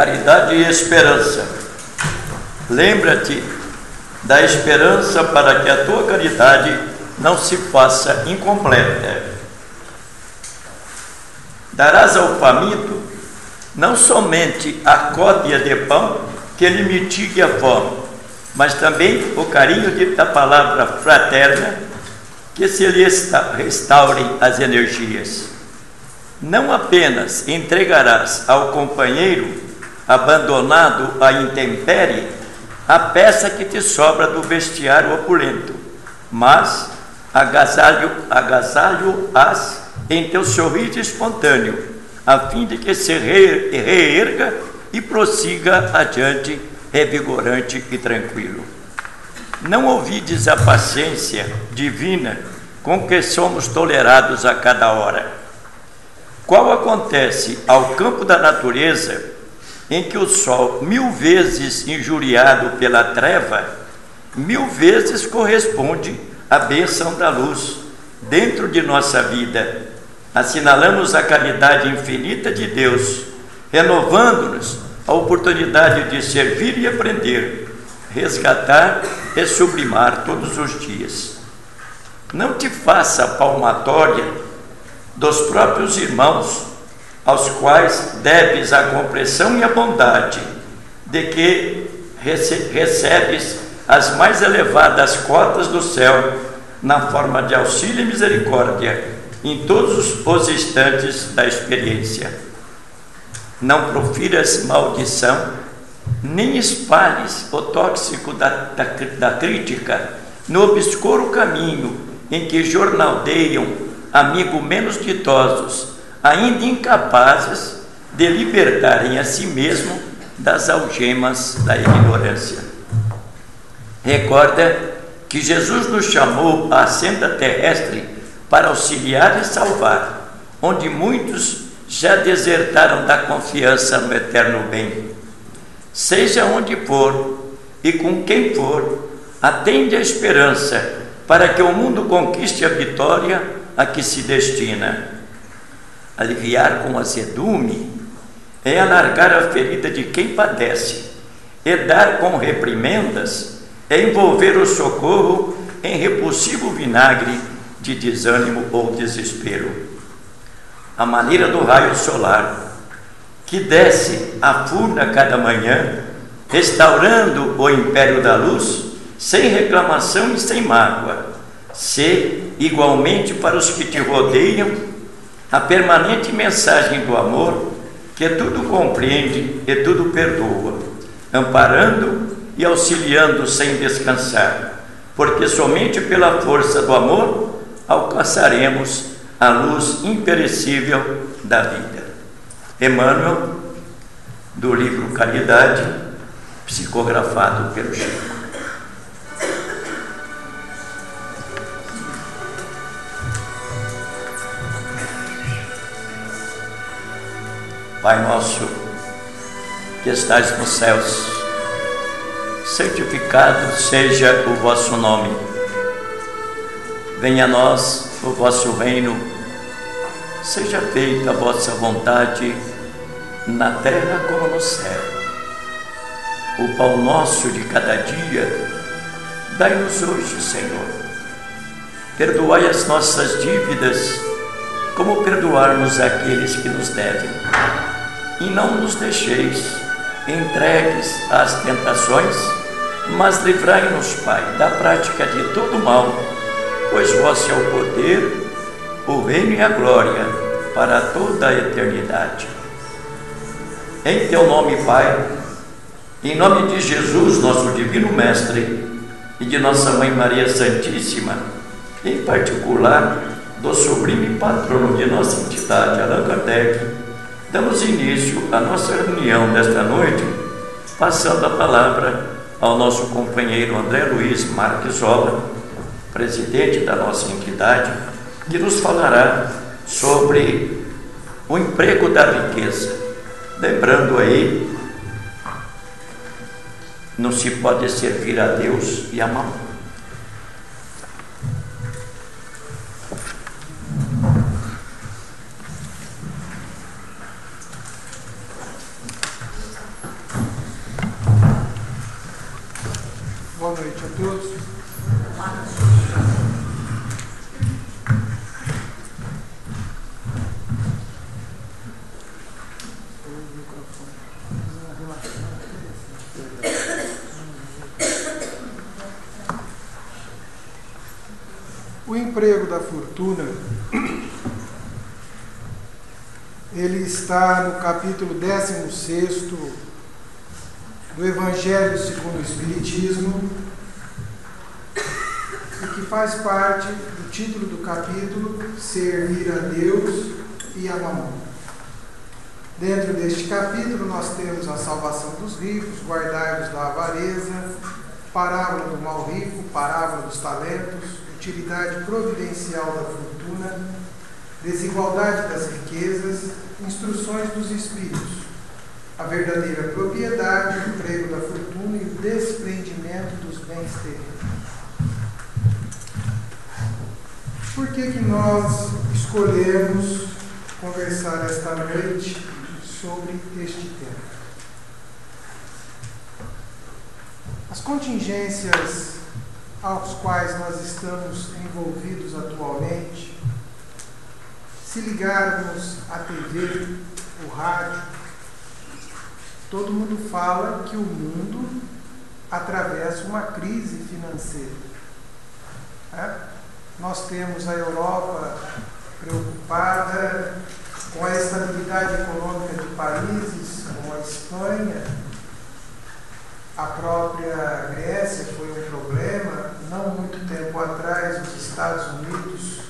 caridade e esperança. Lembra-te da esperança para que a tua caridade não se faça incompleta. Darás ao faminto não somente a cópia de pão que lhe mitigue a fome, mas também o carinho da palavra fraterna que se lhe restaurem as energias. Não apenas entregarás ao companheiro abandonado à intempérie a peça que te sobra do vestiário opulento, mas agasalho-as em teu sorriso espontâneo, a fim de que se reerga e prossiga adiante revigorante e tranquilo. Não ouvides a paciência divina com que somos tolerados a cada hora, qual acontece ao campo da natureza, em que o sol, 1000 vezes injuriado pela treva, 1000 vezes corresponde à bênção da luz dentro de nossa vida. Assinalamos a caridade infinita de Deus, renovando-nos a oportunidade de servir e aprender, resgatar e sublimar todos os dias. Não te faça palmatória dos próprios irmãos, aos quais deves a compreensão e a bondade de que recebes as mais elevadas cotas do céu na forma de auxílio e misericórdia em todos os instantes da experiência. Não profiras maldição, nem espalhes o tóxico da crítica no obscuro caminho em que jornaldeiam amigos menos ditosos, ainda incapazes de libertarem a si mesmo das algemas da ignorância. Recorda que Jesus nos chamou à senda terrestre para auxiliar e salvar, onde muitos já desertaram da confiança no eterno bem. Seja onde for e com quem for, atende a esperança para que o mundo conquiste a vitória a que se destina. Aliviar com azedume é alargar a ferida de quem padece, e dar com reprimendas é envolver o socorro em repulsivo vinagre de desânimo ou desespero. A maneira do raio solar, que desce a furna cada manhã, restaurando o império da luz, sem reclamação e sem mágoa, se, igualmente para os que te rodeiam, a permanente mensagem do amor, que tudo compreende e tudo perdoa, amparando e auxiliando sem descansar, porque somente pela força do amor alcançaremos a luz imperecível da vida. Emmanuel, do livro Caridade, psicografado pelo Chico. Pai nosso, que estais nos céus, santificado seja o vosso nome. Venha a nós o vosso reino, seja feita a vossa vontade, na terra como no céu. O pão nosso de cada dia, dai-nos hoje, Senhor. Perdoai as nossas dívidas, como perdoarmos aqueles que nos devem. E não nos deixeis entregues às tentações, mas livrai-nos, Pai, da prática de todo mal, pois vosso é o poder, o reino e a glória, para toda a eternidade. Em teu nome, Pai, em nome de Jesus, nosso divino Mestre, e de nossa Mãe Maria Santíssima, em particular do sublime patrono de nossa entidade, Allan Kardec, damos início à nossa reunião desta noite, passando a palavra ao nosso companheiro André Luiz Marquisola, presidente da nossa entidade, que nos falará sobre o emprego da riqueza. Lembrando aí, não se pode servir a Deus e a mamão. Boa noite a todos. O emprego da fortuna, ele está no capítulo 16 do Evangelho segundo o Espiritismo, e que faz parte do título do capítulo, Servir a Deus e a Mamon. Dentro deste capítulo nós temos a salvação dos ricos, guardai-vos da avareza, parábola do mal rico, parábola dos talentos, utilidade providencial da fortuna, desigualdade das riquezas, instruções dos espíritos, a verdadeira propriedade, o emprego da fortuna e o desprendimento dos bens terrenos. Por que nós escolhemos conversar esta noite sobre este tema? As contingências aos quais nós estamos envolvidos atualmente, se ligarmos à TV, o rádio, todo mundo fala que o mundo atravessa uma crise financeira. Nós temos a Europa preocupada com a estabilidade econômica de países como a Espanha. A própria Grécia foi um problema. Não muito tempo atrás, os Estados Unidos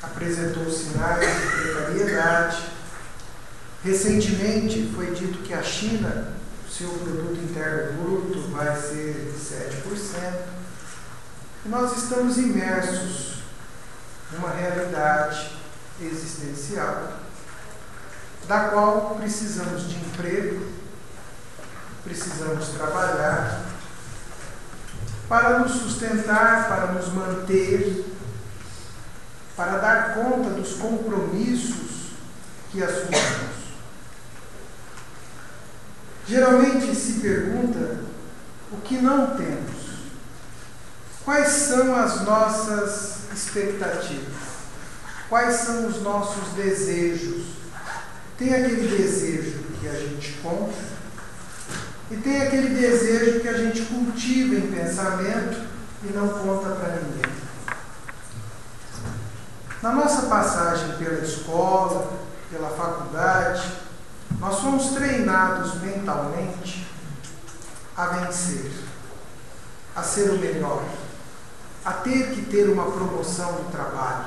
apresentou sinais de precariedade. Recentemente foi dito que a China, seu produto interno bruto vai ser de 7%. E nós estamos imersos numa realidade existencial, da qual precisamos de emprego, precisamos trabalhar para nos sustentar, para nos manter, para dar conta dos compromissos que assumimos. Geralmente se pergunta o que não temos. Quais são as nossas expectativas? Quais são os nossos desejos? Tem aquele desejo que a gente compra e tem aquele desejo que a gente cultiva em pensamento e não conta para ninguém. Na nossa passagem pela escola, pela faculdade, nós fomos treinados mentalmente a vencer, a ser o melhor, a ter que ter uma promoção no trabalho,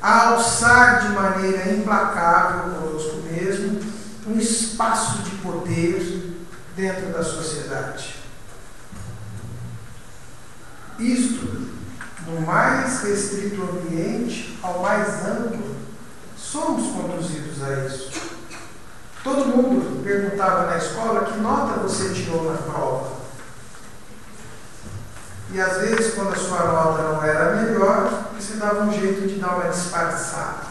a alçar de maneira implacável conosco mesmo um espaço de poder dentro da sociedade. Isto, no mais restrito ambiente ao mais amplo, somos conduzidos a isso. Todo mundo perguntava na escola que nota você tirou na prova. E às vezes, quando a sua nota não era melhor, você dava um jeito de dar uma disfarçada.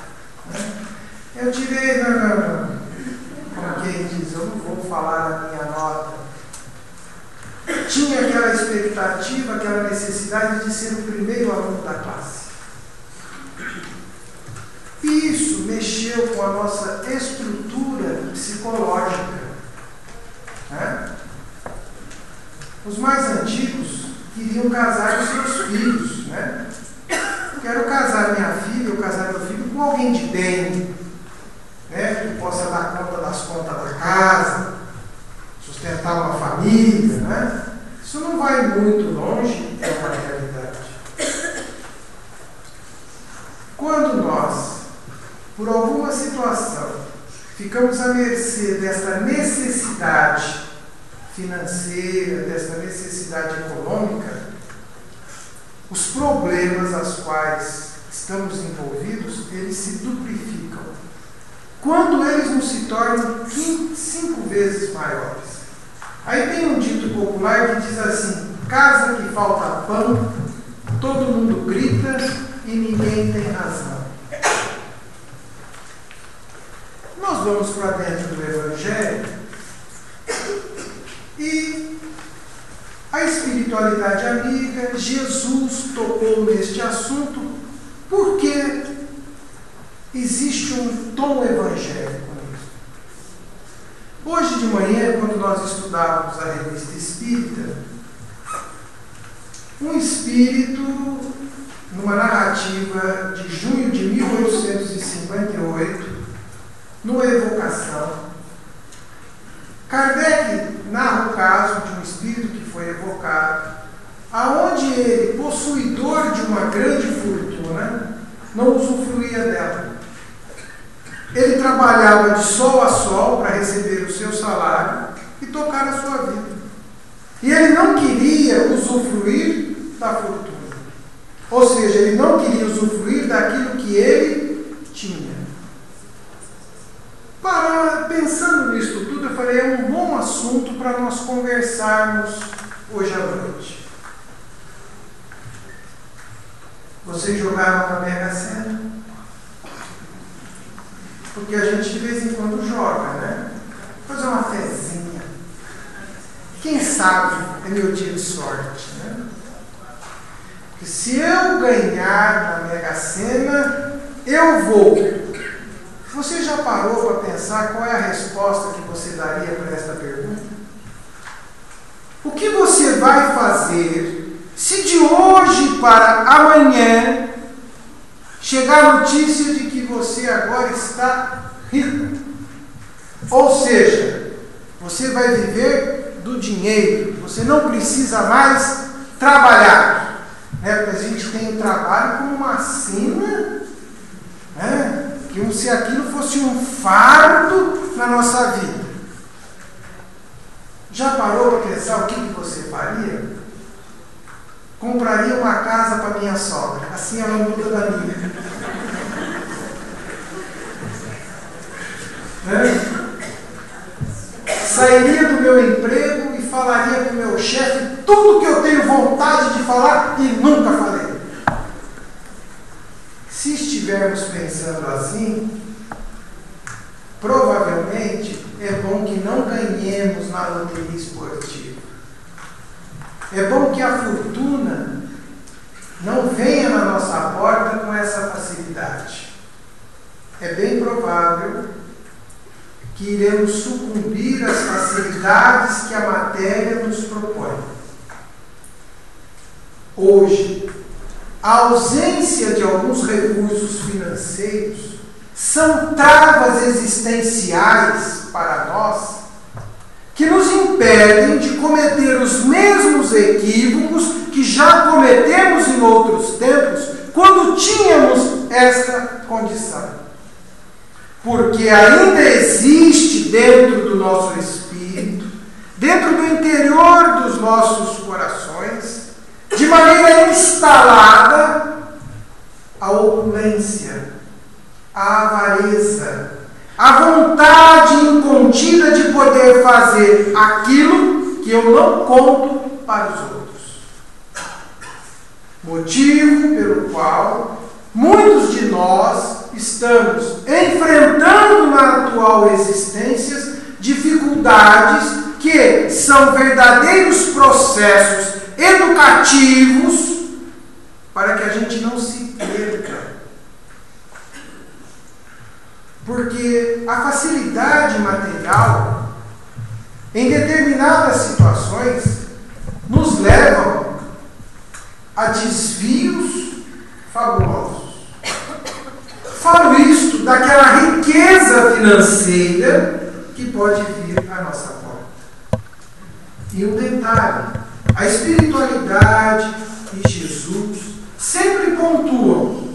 Eu tirei, como quem diz, eu não vou falar a minha nota. Tinha aquela expectativa, aquela necessidade de ser o primeiro aluno da classe. E isso mexeu com a nossa estrutura psicológica. Os mais antigos queriam casar os seus filhos. Quero casar minha filha ou casar meu filho com alguém de bem, que possa dar conta das contas da casa, sustentar uma família. Isso não vai muito longe, é uma realidade. Quando nós, por alguma situação, ficamos à mercê desta necessidade financeira, desta necessidade econômica, os problemas aos quais estamos envolvidos, eles se duplificam. Quando eles não se tornam 5 vezes maiores. Aí tem um dito popular que diz assim: casa que falta pão, todo mundo grita e ninguém tem razão. Nós vamos para dentro do Evangelho e a espiritualidade espiritualidade amiga, Jesus tocou neste assunto porque existe um tom evangélico nisso. Hoje de manhã, quando nós estudávamos a revista espírita, um espírito, numa narrativa de junho de 1858, numa evocação, Kardec narra o caso de um espírito que foi evocado, aonde ele, possuidor de uma grande fortuna, não usufruía dela. Ele trabalhava de sol a sol para receber o seu salário e tocar a sua vida. E ele não queria usufruir da fortuna. Ou seja, ele não queria usufruir daquilo que ele tinha. Pensando nisso tudo, eu falei, é um bom assunto para nós conversarmos hoje à noite. Vocês jogaram na Mega Sena? Porque a gente de vez em quando joga, né? Fazer uma fezinha. Quem sabe é meu dia de sorte, né? Porque se eu ganhar na Mega Sena, eu vou. Você já parou para pensar qual é a resposta que você daria para esta pergunta? O que você vai fazer se de hoje para amanhã chegar a notícia de que você agora está rico? Ou seja, você vai viver do dinheiro, você não precisa mais trabalhar. Né? Porque a gente tem o trabalho como uma sina, né? Como se aquilo fosse um fardo na nossa vida. Já parou para pensar o que você faria? Compraria uma casa para minha sogra, assim ela muda da minha. Sairia do meu emprego e falaria para o meu chefe tudo que eu tenho vontade de falar e nunca falei. Se estivermos pensando assim, provavelmente é bom que não ganhemos na loteria esportiva. É bom que a fortuna não venha na nossa porta com essa facilidade. É bem provável que iremos sucumbir às facilidades que a matéria nos propõe. Hoje, a ausência de alguns recursos financeiros são travas existenciais para nós que nos impedem de cometer os mesmos equívocos que já cometemos em outros tempos quando tínhamos esta condição. Porque ainda existe dentro do nosso espírito, dentro do interior dos nossos corações, de maneira instalada, a opulência, a avareza, a vontade incontida de poder fazer aquilo que eu não conto para os outros. Motivo pelo qual muitos de nós estamos enfrentando na atual existência dificuldades que são verdadeiros processos educativos para que a gente não se perca. Porque a facilidade material, em determinadas situações, nos leva a desvios fabulosos. Falo isto daquela riqueza financeira que pode vir à nossa porta. E um detalhe, a espiritualidade e Jesus sempre pontuam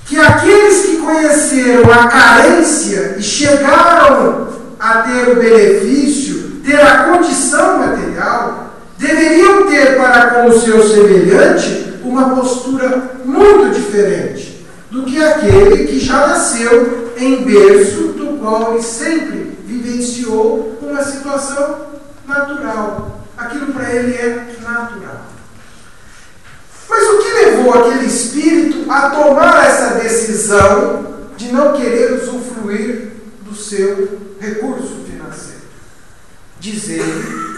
que aqueles que conheceram a carência e chegaram a ter o benefício, ter a condição material, deveriam ter para com o seu semelhante uma postura muito diferente do que aquele que já nasceu em berço do qual ele sempre vivenciou uma situação natural. Aquilo para ele é natural. Mas o que levou aquele espírito a tomar essa decisão de não querer usufruir do seu recurso financeiro? Diz ele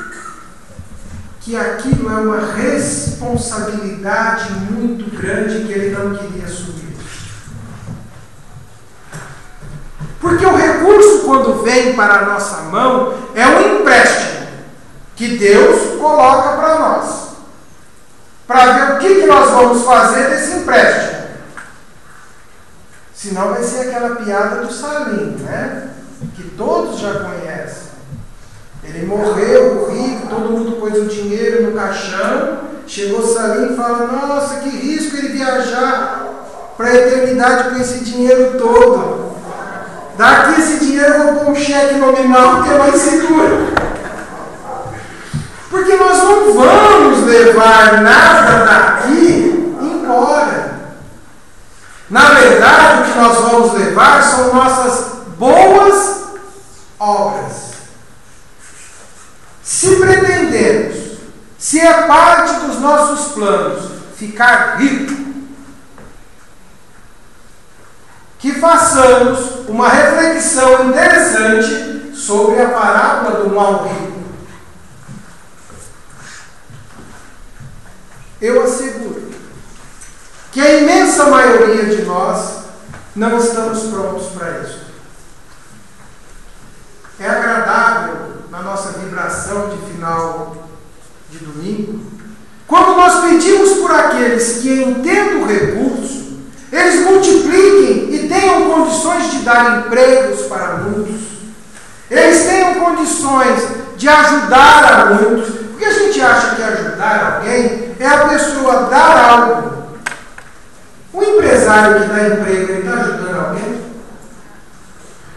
que aquilo é uma responsabilidade muito grande que ele não queria assumir. Porque o recurso, quando vem para a nossa mão, é um empréstimo que Deus coloca para nós, para ver o que nós vamos fazer desse empréstimo. Senão vai ser aquela piada do Salim, né? Que todos já conhecem. Ele morreu, rico, todo mundo pôs o dinheiro no caixão, chegou o Salim e fala: nossa, que risco ele viajar para a eternidade com esse dinheiro todo. Daqui esse dinheiro eu vou pôr um cheque nominal que é mais seguro. Porque nós não vamos levar nada daqui embora. Na verdade, o que nós vamos levar são nossas boas obras. Se pretendemos, se é parte dos nossos planos, ficar rico, que façamos uma reflexão interessante sobre a parábola do mal rico. Eu asseguro que a imensa maioria de nós não estamos prontos para isso. É agradável na nossa vibração de final de domingo, quando nós pedimos por aqueles que entendam o recurso, eles multipliquem e tenham condições de dar empregos para muitos, eles tenham condições de ajudar a muitos, porque a gente acha que ajudar alguém é a pessoa dar algo. O empresário que dá emprego, ele está ajudando alguém?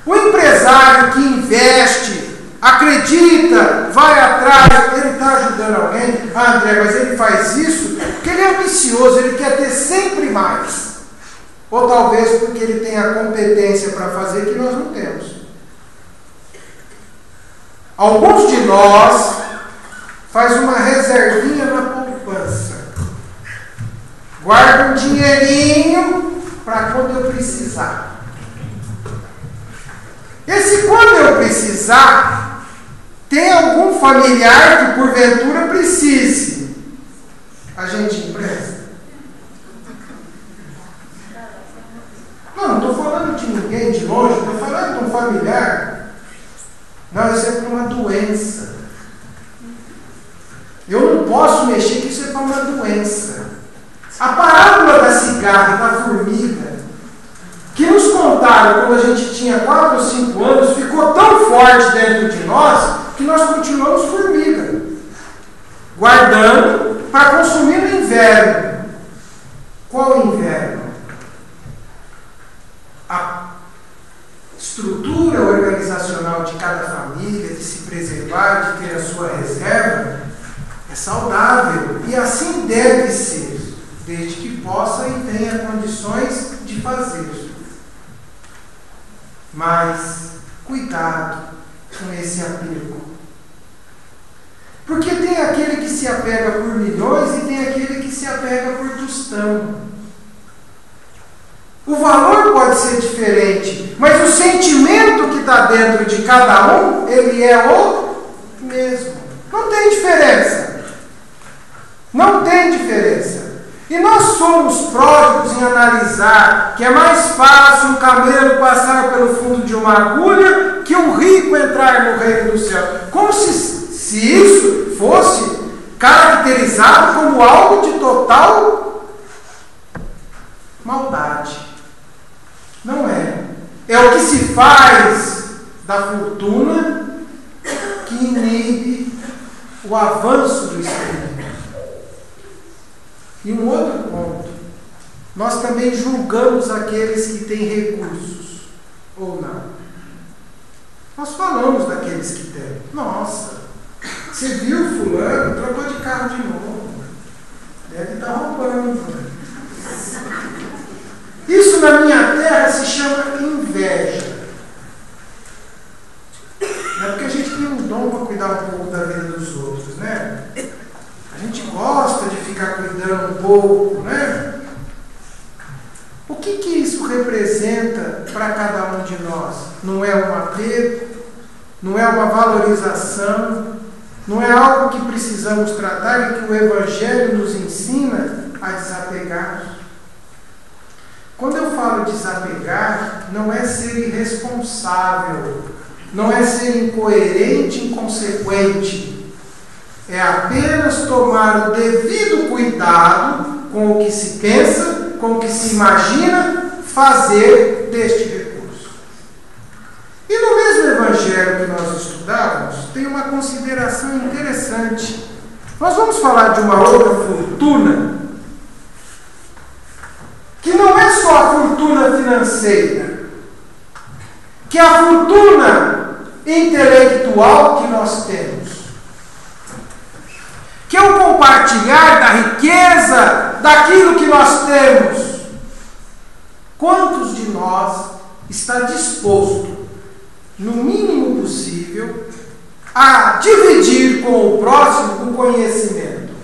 O empresário que investe, acredita, vai atrás, ele está ajudando alguém? Ah, André, mas ele faz isso porque ele é ambicioso, ele quer ter sempre mais. Ou talvez porque ele tem a competência para fazer que nós não temos. Alguns de nós faz uma reservinha na poupança. Guarda um dinheirinho para quando eu precisar. E se quando eu precisar, tem algum familiar que porventura precise, a gente empresta? Não estou falando de ninguém de longe, estou falando de um familiar. Não, isso é para uma doença. Eu não posso mexer que isso é para uma doença. A parábola da cigarra, da formiga, que nos contaram quando a gente tinha 4 ou 5 anos, ficou tão forte dentro de nós que nós continuamos formiga, guardando para consumir no inverno. Qual inverno? A estrutura organizacional de cada família, de se preservar, de ter a sua reserva, é saudável e assim deve ser, desde que possa e tenha condições de fazer. Mas cuidado com esse apego. Porque tem aquele que se apega por milhões e tem aquele que se apega por tostão. O valor pode ser diferente, mas o sentimento que está dentro de cada um, ele é o mesmo. Não tem diferença. Não tem diferença. E nós somos pródigos em analisar que é mais fácil um camelo passar pelo fundo de uma agulha que um rico entrar no reino do céu. Como se isso fosse caracterizado como algo de total maldade. Não é. É o que se faz da fortuna que inibe o avanço do espírito. E um outro ponto, nós também julgamos aqueles que têm recursos, ou não. Nós falamos daqueles que têm. Nossa, você viu fulano, trocou de carro de novo. Deve estar roubando. Isso na minha terra se chama inveja. Não é porque a gente tem um dom para cuidar um pouco da vida dos outros, né? A gente gosta de ficar cuidando um pouco, né? O que isso representa para cada um de nós? Não é um apego? Não é uma valorização? Não é algo que precisamos tratar e que o Evangelho nos ensina a desapegar. Quando eu falo desapegar, não é ser irresponsável, não é ser incoerente, inconsequente. É apenas tomar o devido cuidado com o que se pensa, com o que se imagina fazer deste recurso. E no mesmo Evangelho que nós estudávamos, tem uma consideração interessante. Nós vamos falar de uma outra fortuna, que não é só a fortuna financeira, que é a fortuna intelectual que nós temos, que é o compartilhar da riqueza, daquilo que nós temos. Quantos de nós está disposto, no mínimo possível, a dividir com o próximo o conhecimento?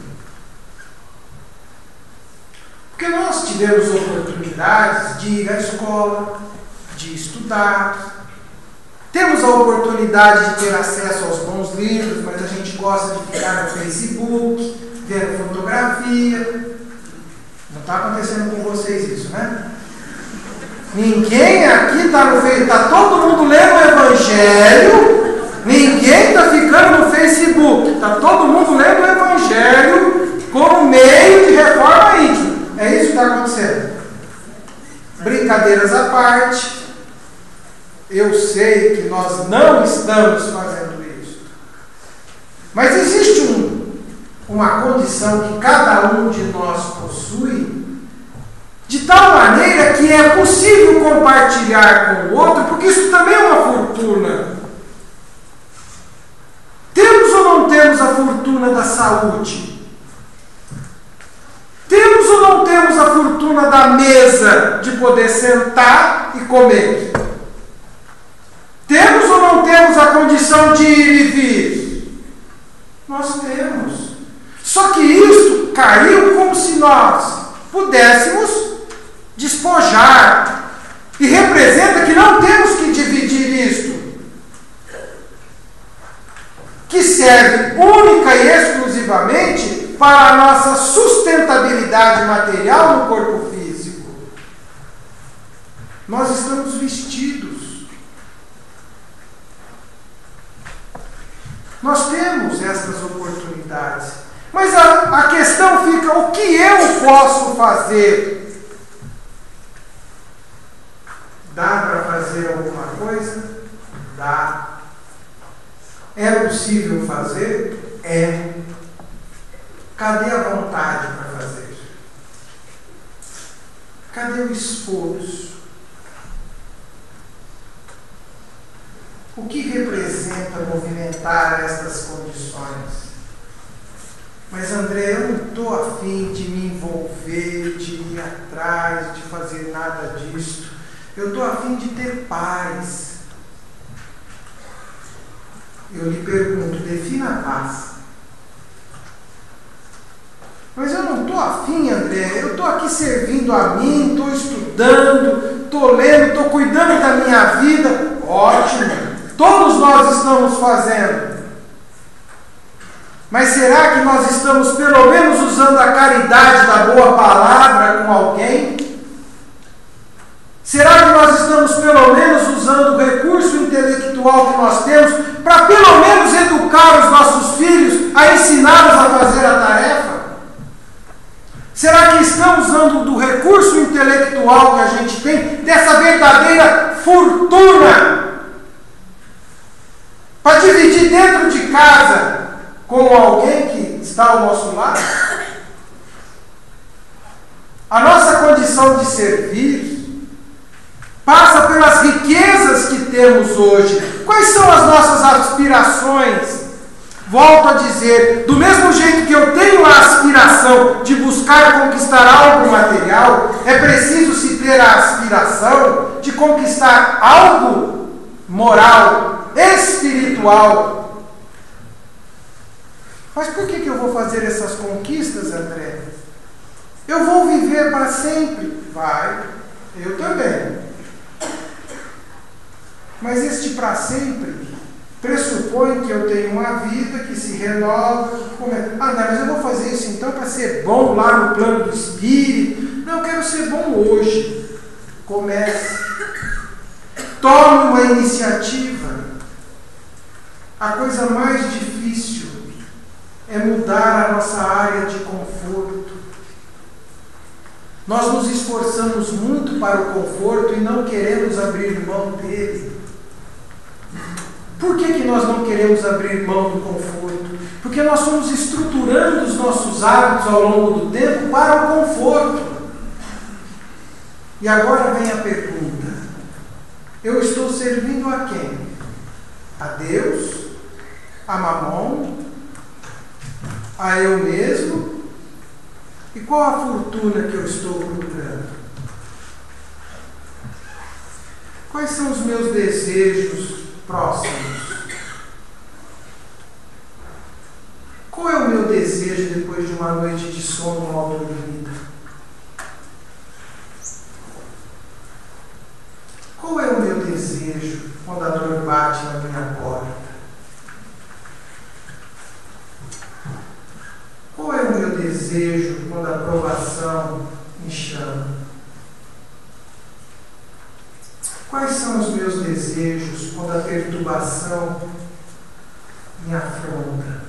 Porque nós tivemos oportunidades de ir à escola, de estudar, temos a oportunidade de ter acesso aos bons livros, mas a gente gosta de ficar no Facebook, vendo fotografia. Não está acontecendo com vocês isso, né? Ninguém aqui está no Facebook, está todo mundo lendo o Evangelho, ninguém está ficando no Facebook, está todo mundo lendo o Evangelho como meio de reforma íntima. É isso que está acontecendo. Brincadeiras à parte, eu sei que nós não estamos fazendo isso. Mas existe uma condição que cada um de nós possui, de tal maneira que é possível compartilhar com o outro, porque isso também é uma fortuna. Temos ou não temos a fortuna da saúde? Temos ou não temos a fortuna da mesa, de poder sentar e comer? Temos ou não temos a condição de ir e vir? Nós temos. Só que isso caiu como se nós pudéssemos despojar. E representa que não temos que dividir isto, que serve única e exclusivamente para a nossa sustentabilidade material no corpo físico. Nós estamos vestidos. Nós temos estas oportunidades. Mas a questão fica: o que eu posso fazer? Dá para fazer alguma coisa? Dá. É possível fazer? É. Cadê a vontade para fazer? Cadê o esforço? O que representa movimentar estas condições? Mas André, eu não estou a fim de me envolver, de ir atrás, de fazer nada disso. Eu estou a fim de ter paz. Eu lhe pergunto, defina a paz. Mas eu não estou afim, André, eu estou aqui servindo a mim, estou estudando, estou lendo, estou cuidando da minha vida. Ótimo, todos nós estamos fazendo. Mas será que nós estamos pelo menos usando a caridade da boa palavra com alguém? Será que nós estamos pelo menos usando o recurso intelectual que nós temos para pelo menos educar os nossos filhos, a ensiná-los a fazer a tarefa? Será que estamos usando do recurso intelectual que a gente tem, dessa verdadeira fortuna, para dividir dentro de casa com alguém que está ao nosso lado? A nossa condição de servir passa pelas riquezas que temos hoje. Quais são as nossas aspirações? Volto a dizer, do mesmo jeito que eu tenho a aspiração de buscar conquistar algo material, é preciso se ter a aspiração de conquistar algo moral, espiritual. Mas por que eu vou fazer essas conquistas, André? Eu vou viver para sempre? Vai, eu também. Mas este para sempre pressupõe que eu tenho uma vida que se renova. Não, mas eu vou fazer isso então para ser bom lá no plano do Espírito. Não, eu quero ser bom hoje. Comece. Tome uma iniciativa. A coisa mais difícil é mudar a nossa área de conforto. Nós nos esforçamos muito para o conforto e não queremos abrir mão dele. Por que nós não queremos abrir mão do conforto? Porque nós fomos estruturando os nossos hábitos ao longo do tempo para o conforto. E agora vem a pergunta: eu estou servindo a quem? A Deus? A Mamon? A eu mesmo? E qual a fortuna que eu estou procurando? Quais são os meus desejos próximos? Qual é o meu desejo depois de uma noite de sono mal dormida? Qual é o meu desejo quando a dor bate na minha porta? Qual é o meu desejo quando a provação me chama? Quais são os meus desejos quando a perturbação me afronta?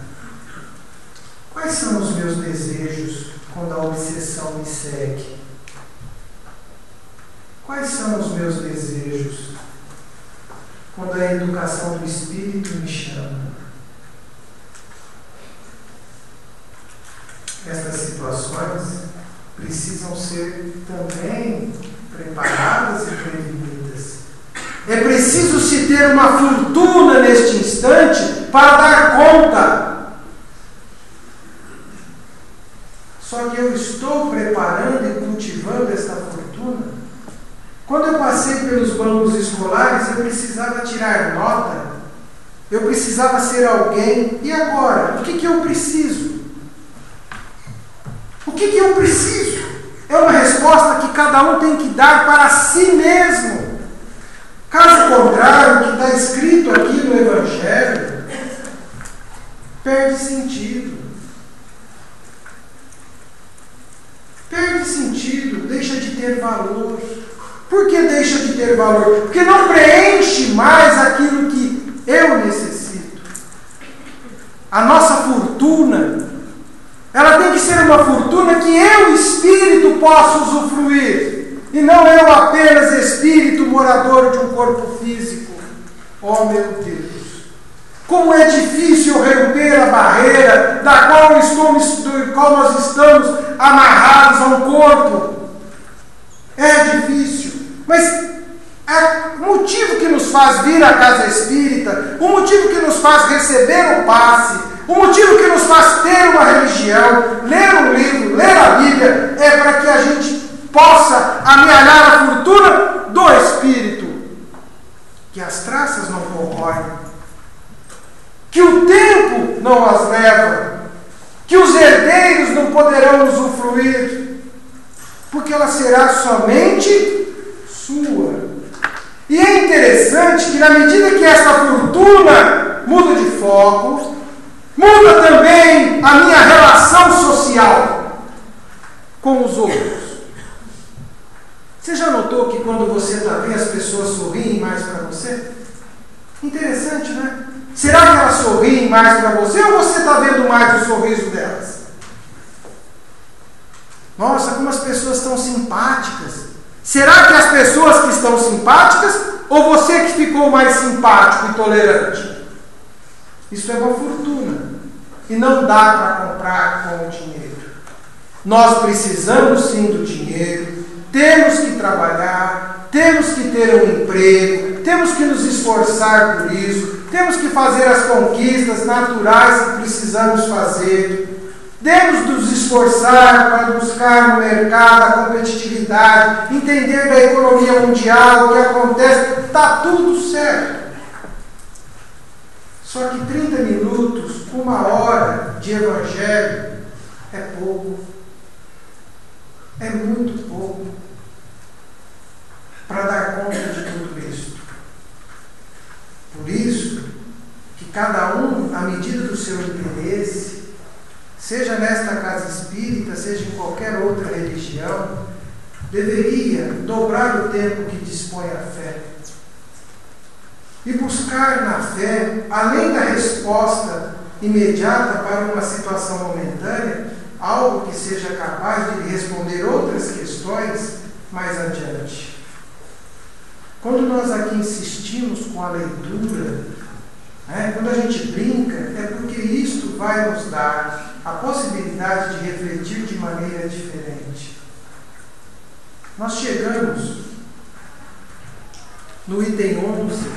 Quais são os meus desejos quando a obsessão me segue? Quais são os meus desejos quando a educação do Espírito me chama? Estas situações precisam ser também preparadas e prevenidas. É preciso se ter uma fortuna neste instante para dar conta. Só que eu estou preparando e cultivando esta fortuna. Quando eu passei pelos bancos escolares, eu precisava tirar nota, eu precisava ser alguém. E agora? O que eu preciso? O que eu preciso? É uma resposta que cada um tem que dar para si mesmo. Caso contrário, o que está escrito aqui no Evangelho perde sentido. Perde sentido, deixa de ter valor. Por que deixa de ter valor? Porque não preenche mais aquilo que eu necessito. A nossa fortuna, ela tem que ser uma fortuna que eu, espírito, possa usufruir. E não eu apenas, espírito, morador de um corpo físico. Oh, meu Deus! Como é difícil romper a barreira da qual nós estamos amarrados a um corpo. É difícil. Mas o motivo que nos faz vir à casa espírita, o motivo que nos faz receber o passe, o motivo que nos faz ter uma religião, ler um livro, ler a Bíblia, é para que a gente possa amealhar a fortuna do Espírito. Que as traças não corroem, que o tempo não as leva, que os herdeiros não poderão usufruir, porque ela será somente sua. E é interessante que na medida que esta fortuna muda de foco, muda também a minha relação social com os outros. Você já notou que quando você está bem, as pessoas sorriem mais para você? Interessante, né? Será que elas sorriem mais para você ou você está vendo mais o sorriso delas? Nossa, como as pessoas estão simpáticas. Será que as pessoas que estão simpáticas ou você que ficou mais simpático e tolerante? Isso é uma fortuna. E não dá para comprar com o dinheiro. Nós precisamos sim do dinheiro. Temos que trabalhar. Temos que ter um emprego. Temos que nos esforçar por isso. Temos que fazer as conquistas naturais que precisamos fazer. Devemos nos esforçar para buscar no mercado a competitividade, entender da economia mundial, o que acontece, está tudo certo. Só que 30 minutos, 1 hora de evangelho é pouco. É muito pouco para dar conta de tudo isso. Por isso, seja nesta casa espírita, seja em qualquer outra religião, deveria dobrar o tempo que dispõe a fé e buscar na fé, além da resposta imediata para uma situação momentânea, algo que seja capaz de responder outras questões mais adiante. Quando nós aqui insistimos com a leitura, quando a gente brinca, é porque isto vai nos dar a possibilidade de refletir de maneira diferente. Nós chegamos no item 11,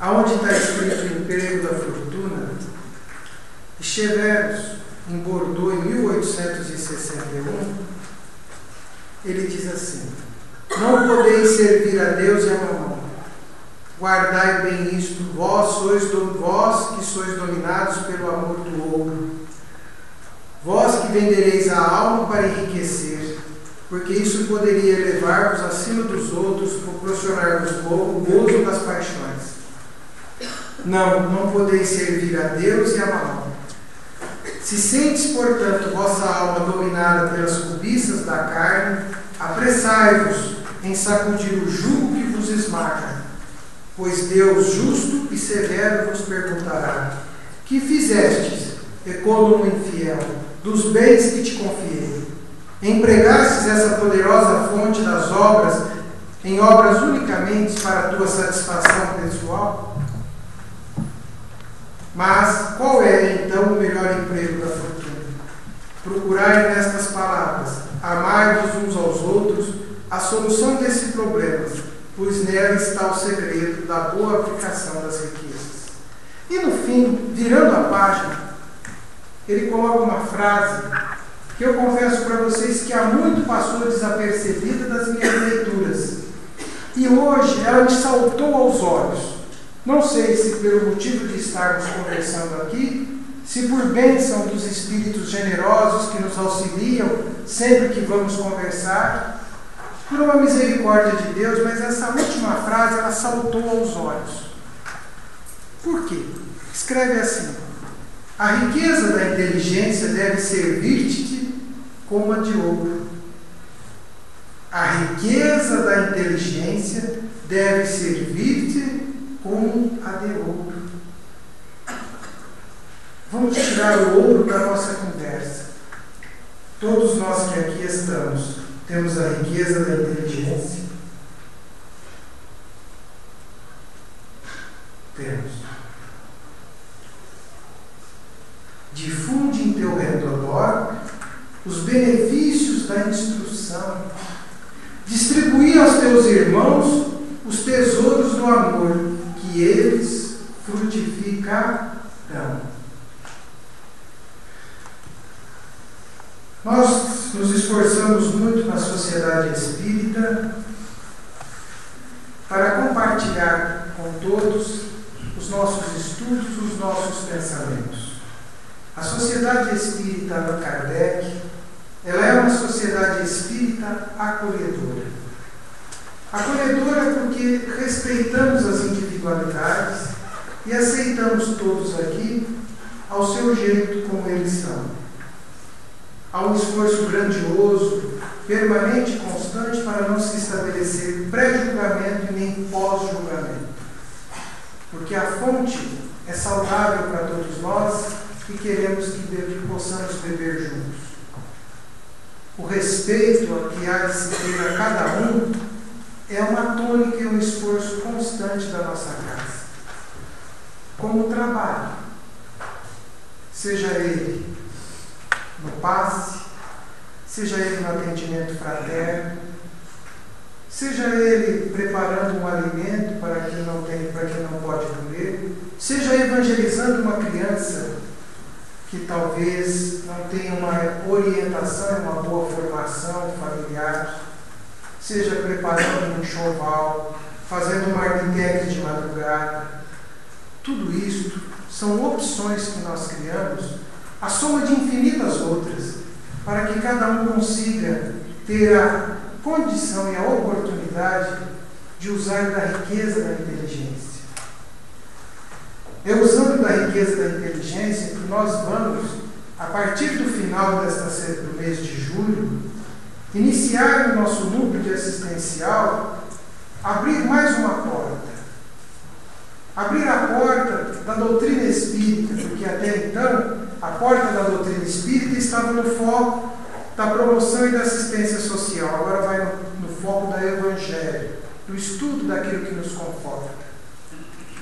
aonde está escrito o emprego da fortuna, e Cheverus, em Bordeaux, em 1861, ele diz assim: não podeis servir a Deus e a mamão. Guardai bem isto, vós que sois dominados pelo amor do ouro. Vós que vendereis a alma para enriquecer, porque isso poderia levar-vos acima dos outros, proporcionar-vos o gozo das paixões. Não podeis servir a Deus e a mamão. Se sentes, portanto, vossa alma dominada pelas cobiças da carne, apressai-vos em sacudir o jugo que vos esmaga, pois Deus justo e severo vos perguntará: que fizestes, ecônomo infiel, dos bens que te confiei? Empregastes essa poderosa fonte das obras em obras unicamente para a tua satisfação pessoal? Mas qual é, então, o melhor emprego da fortuna? Procurai nestas palavras, amai-vos uns aos outros, a solução desse problema, pois nela está o segredo da boa aplicação das riquezas. E no fim, virando a página, ele coloca uma frase que eu confesso para vocês que há muito passou desapercebida das minhas leituras. E hoje ela me saltou aos olhos. Não sei se pelo motivo de estarmos conversando aqui, se por bênção dos espíritos generosos que nos auxiliam sempre que vamos conversar, por uma misericórdia de Deus, mas essa última frase ela saltou aos olhos. Por quê? Escreve assim: a riqueza da inteligência deve servir-te como a de ouro. A riqueza da inteligência deve servir-te como a de ouro. Vamos tirar o ouro da nossa conversa. Todos nós que aqui estamos temos a riqueza da inteligência? Temos. Difunde em teu redor os benefícios da instrução. Distribui aos teus irmãos os tesouros do amor, que eles frutificarão. Nós nos esforçamos muito na sociedade espírita para compartilhar com todos os nossos estudos, os nossos pensamentos. A sociedade espírita Allan Kardec, ela é uma sociedade espírita acolhedora. Acolhedora porque respeitamos as individualidades e aceitamos todos aqui ao seu jeito como eles são. Há um esforço grandioso, permanente e constante para não se estabelecer pré-julgamento e nem pós-julgamento. Porque a fonte é saudável para todos nós e queremos que possamos beber juntos. O respeito que há de se ter a cada um é uma tônica e um esforço constante da nossa casa. Como o trabalho, seja ele no passe, seja ele no atendimento fraterno, seja ele preparando um alimento para quem não tem, para quem não pode comer, seja evangelizando uma criança que talvez não tenha uma orientação e uma boa formação familiar, seja preparando um enxoval, fazendo uma marmitex de madrugada. Tudo isso são opções que nós criamos, a soma de infinitas outras, para que cada um consiga ter a condição e a oportunidade de usar da riqueza da inteligência. É usando da riqueza da inteligência que nós vamos, a partir do final do mês de julho, iniciar no nosso núcleo de assistencial, abrir mais uma porta. Abrir a porta da doutrina espírita, porque até então a porta da doutrina espírita estava no foco da promoção e da assistência social. Agora vai no foco do evangelho, do estudo daquilo que nos conforta.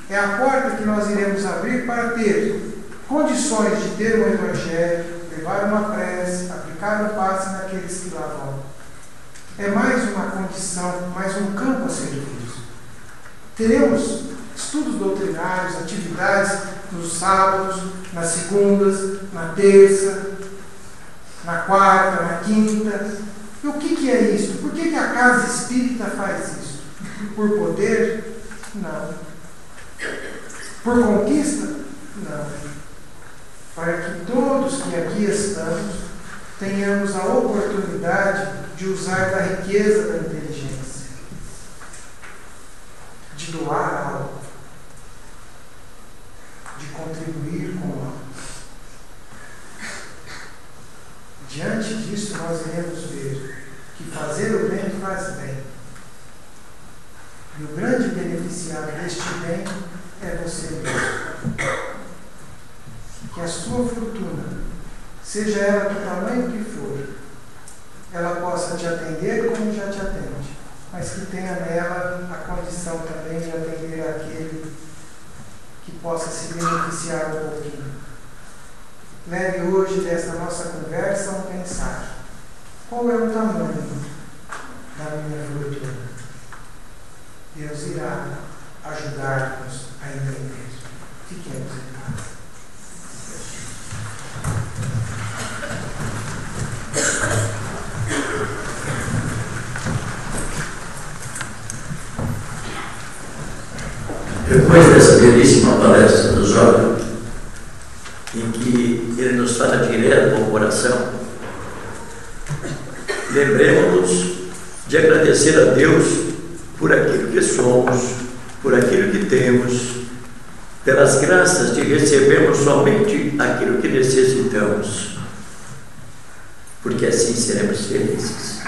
É a porta que nós iremos abrir para ter condições de ter o evangelho, levar uma prece, aplicar um passe naqueles que lá vão. É mais uma condição, mais um campo a serviço. Teremos estudos doutrinários, atividades nos sábados, nas segundas, na terça, na quarta, na quinta. E o que é isso? Por que a casa espírita faz isso? Por poder? Não. Por conquista? Não. Para que todos que aqui estamos tenhamos a oportunidade de usar da riqueza da inteligência, de doar algo, de contribuir com algo. Diante disso, nós iremos ver que fazer o bem faz bem. E o grande beneficiado deste bem é você mesmo. Que a sua fortuna, seja ela do tamanho que for, ela possa te atender como já te atende, mas que tenha nela a condição também de atender aquele que possa se beneficiar um pouquinho. Leve hoje desta nossa conversa um pensar. Qual é o tamanho da minha fortuna? Deus irá ajudar-nos a entender. Fiquemos em paz. Depois dessa belíssima palestra do Jorge, em que ele nos fala direto ao coração, lembremos-nos de agradecer a Deus por aquilo que somos, por aquilo que temos, pelas graças de recebermos somente aquilo que necessitamos, porque assim seremos felizes.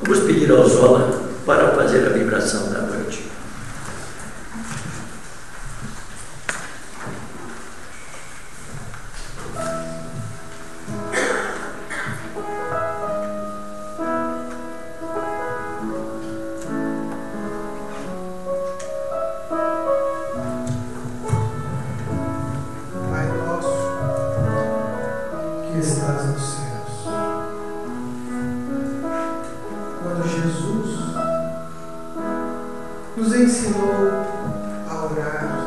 Vamos pedir ao Zola para fazer a vibração da noite. Nos ensinou a orar,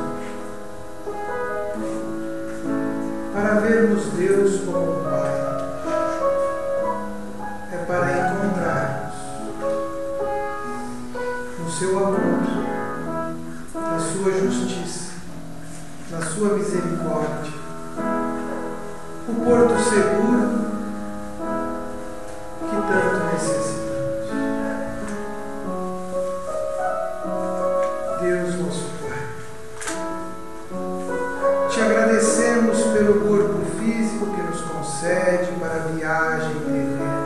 para vermos Deus como Pai, é para encontrarmos no seu amor, na sua justiça, na sua misericórdia, o porto seguro que tanto necessitamos. Deus nosso Pai, te agradecemos pelo corpo físico que nos concede para a viagem terrena.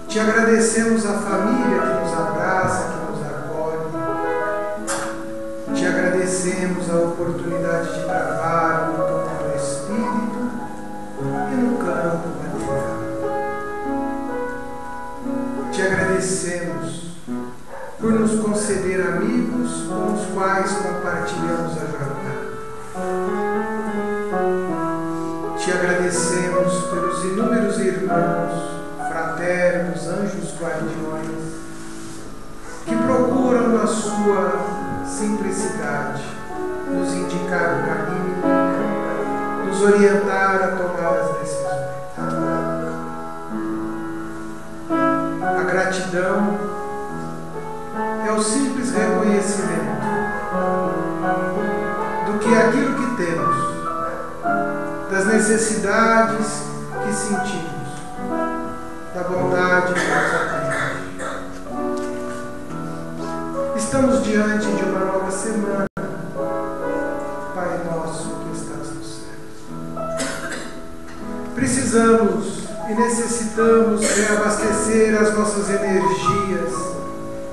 Te agradecemos a família que nos abraça, que nos acolhe. Te agradecemos a oportunidade de trabalho no campo do espírito e no campo material. Te agradecemos por nos conceder amigos com os quais compartilhamos a jornada. Te agradecemos pelos inúmeros irmãos, fraternos, anjos guardiões, que procuram na sua simplicidade nos indicar o caminho, nos orientar a tomar as decisões. A gratidão é o simples reconhecimento do que é aquilo que temos, das necessidades que sentimos, da bondade que nos atende. estamos diante de uma nova semana. Pai nosso que estás nos céus. Precisamos e necessitamos reabastecer as nossas energias,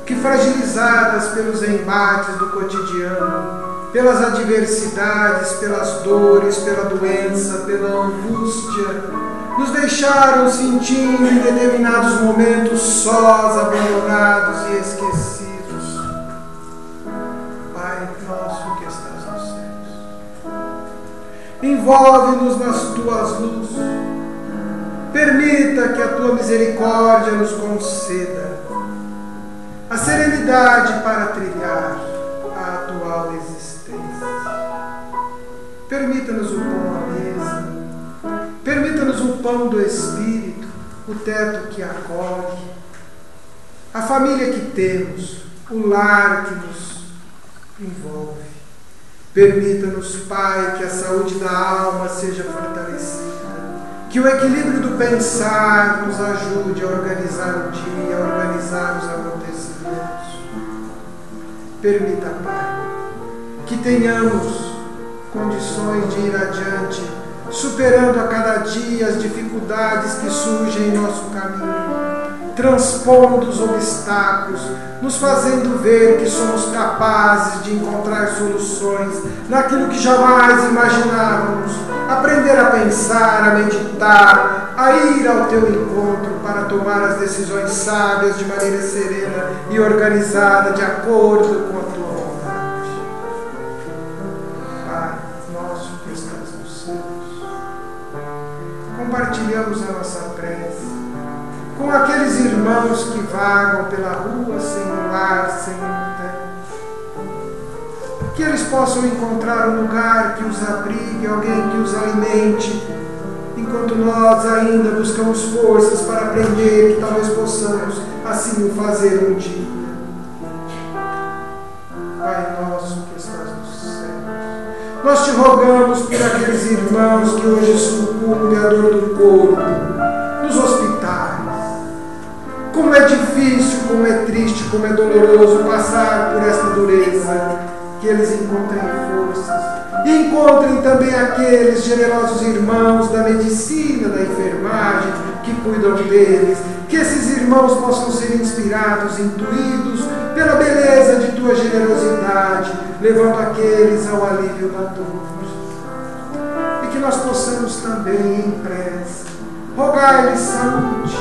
que fragilizadas pelos embates do cotidiano, pelas adversidades, pelas dores, pela doença, pela angústia, nos deixaram sentindo em determinados momentos sós, abandonados e esquecidos. Pai nosso que estás nos céus, envolve-nos nas tuas luzes, permita que a tua misericórdia nos conceda a serenidade para trilhar a atual existência. Permita-nos o pão à mesa, permita-nos o pão do Espírito, o teto que acolhe, a família que temos, o lar que nos envolve. Permita-nos, Pai, que a saúde da alma seja fortalecida, que o equilíbrio do pensar nos ajude a organizar o dia, a organizar os acontecimentos. Permita, Pai, que tenhamos condições de ir adiante, superando a cada dia as dificuldades que surgem em nosso caminho, transpondo os obstáculos, nos fazendo ver que somos capazes de encontrar soluções naquilo que jamais imaginávamos, aprender a pensar, a meditar, a ir ao teu encontro para tomar as decisões sábias de maneira serena e organizada, de acordo com a tua vontade. Pai nosso que estás nos céus, compartilhamos a nossa prece com aqueles irmãos que vagam pela rua sem um lar, sem um teto. Que eles possam encontrar um lugar que os abrigue, alguém que os alimente, enquanto nós ainda buscamos forças para aprender, que talvez possamos assim o fazer um dia. Pai nosso que estás nos céus, nós te rogamos por aqueles irmãos que hoje sucumbem à dor do corpo, nos hospitais. Como é difícil, como é triste, como é doloroso passar por esta dureza, que eles encontrem forças e encontrem também aqueles generosos irmãos da medicina, da enfermagem, que cuidam deles, que esses irmãos possam ser inspirados, intuídos pela beleza de tua generosidade, levando aqueles ao alívio da dor. E que nós possamos também, em prece, rogar-lhes saúde,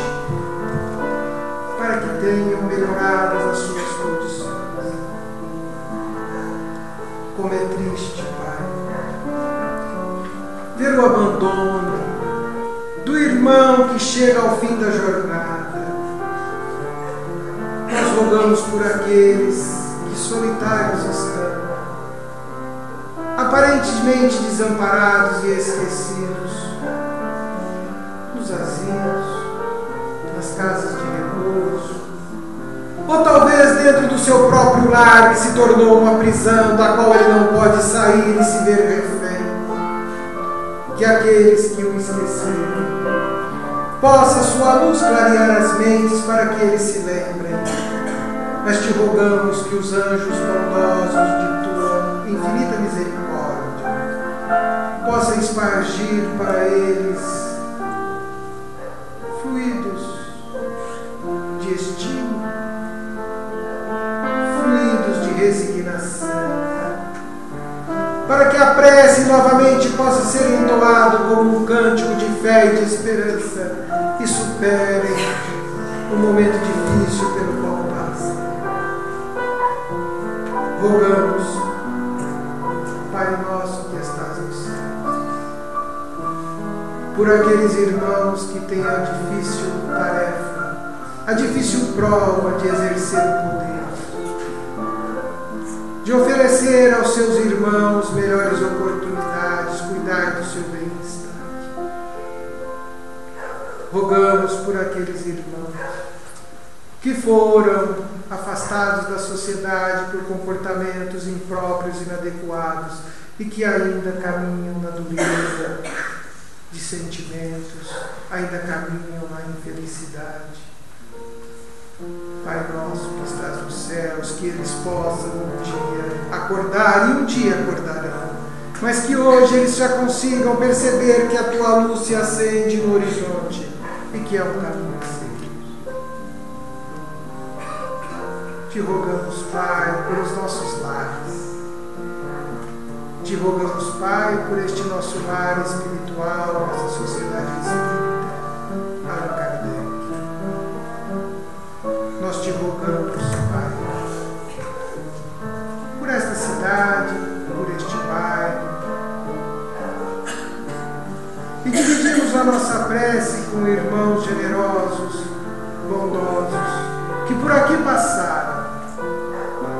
para que tenham melhoradas as suas condições. Como é triste, Pai, ver o abandono do irmão que chega ao fim da jornada. Nós rogamos por aqueles que solitários estão, aparentemente desamparados e esquecidos, nos asilos, nas casas de repouso, ou talvez dentro do seu próprio lar, que se tornou uma prisão da qual ele não pode sair e se ver refém. Que aqueles que o esqueceram, possa sua luz clarear as mentes para que eles se lembrem. Mas te rogamos que os anjos bondosos de tua infinita misericórdia possam espargir para eles fluidos de estímulo, fluidos de resignação, para que a prece novamente possa ser entoado como um cântico de fé e de esperança e superem o momento difícil pelo qual passam. Rogamos, Pai nosso que estás nos céus, por aqueles irmãos que têm a difícil tarefa, a difícil prova de exercer o poder, de oferecer aos seus irmãos melhores oportunidades, cuidar do seu bem-estar. Rogamos por aqueles irmãos que foram afastados da sociedade por comportamentos impróprios e inadequados e que ainda caminham na dureza de sentimentos, ainda caminham na infelicidade. Pai nosso que estás nos céus, que eles possam um dia acordar, e um dia acordarão, mas que hoje eles já consigam perceber que a tua luz se acende no horizonte e que é um caminho a seguir. Te rogamos, Pai, pelos nossos lares. Te rogamos, Pai, por este nosso lar espiritual, nossa sociedade espírita, Allan Kardec. Nós te rogamos, Pai, por esta cidade, por este bairro, e dividimos a nossa prece com irmãos generosos, bondosos, que por aqui passaram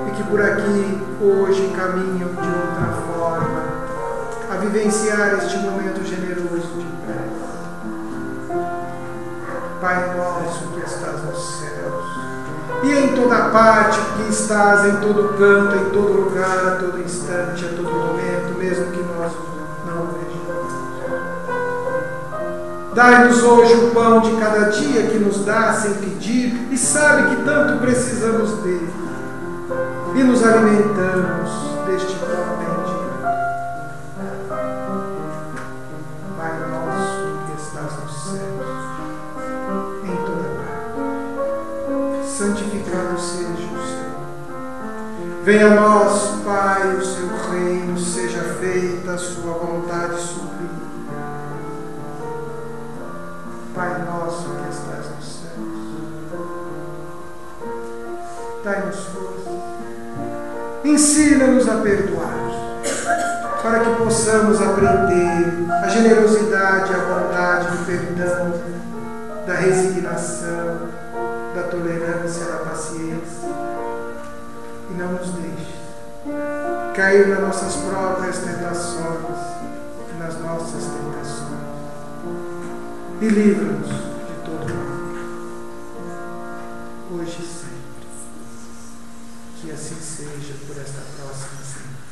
e que por aqui hoje caminham de outra forma a vivenciar este momento generoso de prece. Pai nosso que estás nos céus, e em toda parte que estás, em todo canto, em todo lugar, a todo instante, a todo momento, mesmo que nós não o vejamos. Dai-nos hoje o pão de cada dia que nos dá sem pedir, e sabe que tanto precisamos dele, e nos alimentamos deste pão bendito. Pai nosso que estás nos céus, em toda parte, santificado seja o Senhor. Venha a nós, Pai, o seu reino, seja feita a sua vontade sublime. Pai nosso que estás nos céus, dai-nos força, ensina-nos a perdoar, para que possamos aprender a generosidade, a bondade do perdão, da resignação, da tolerância, da paciência, e não nos deixe cair nas nossas próprias tentações, nas nossas tentações, e livra-nos de todo mal, hoje e sempre. Que assim seja por esta próxima semana.